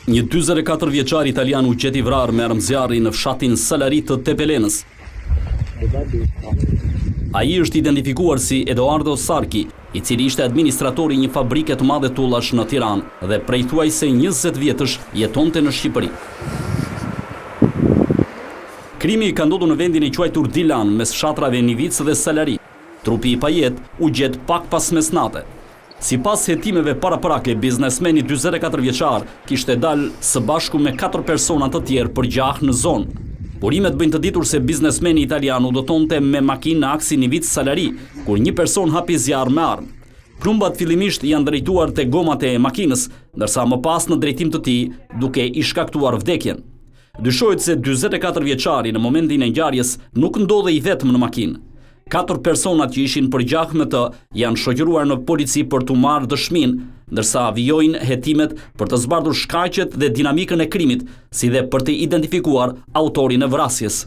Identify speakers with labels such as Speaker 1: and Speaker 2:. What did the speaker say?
Speaker 1: Një 44 vjeçar italian u gjeti vrarë me armëzjarri në fshatin Salari të Tepelenës. Ai është identifikuar si Edoardo Sarki, i cili ishte administratori një fabrike të madhe tullash në Tiranë dhe prej thuajse 20 vjetësh jetonte në Shqipëri. Krimi ka ndodhur në vendin e quajtur Dilan mes fshatrave Nivic dhe Salari. Trupi i pajet u gjet pak pas mesnate. Sipas hetimeve paraprake, biznesmeni 44 vjeçar kishte dalë së bashku me 4 persona të tjerë për gjahë në zonë. Burimet bëjnë të ditur se biznesmeni italian udhëtonte me makinë në aksin Nivic Salari, kur një person hapi zjarr me armë. Plumbat fillimisht janë drejtuar te gomat e makinës, ndërsa më pas në drejtim të tij, duke i shkaktuar vdekjen. Dyshohet se 44 vjeçari në momentin e ngjarjes nuk ndodhej vetëm në makinë. 4 personat që ishin përgjahë me të janë shoqëruar në polici për t'u marrë dëshminë, ndërsa vijojnë hetimet për të zbardhur shkaqet dhe dinamikën e krimit, si dhe për të identifikuar autorin e vrasjes.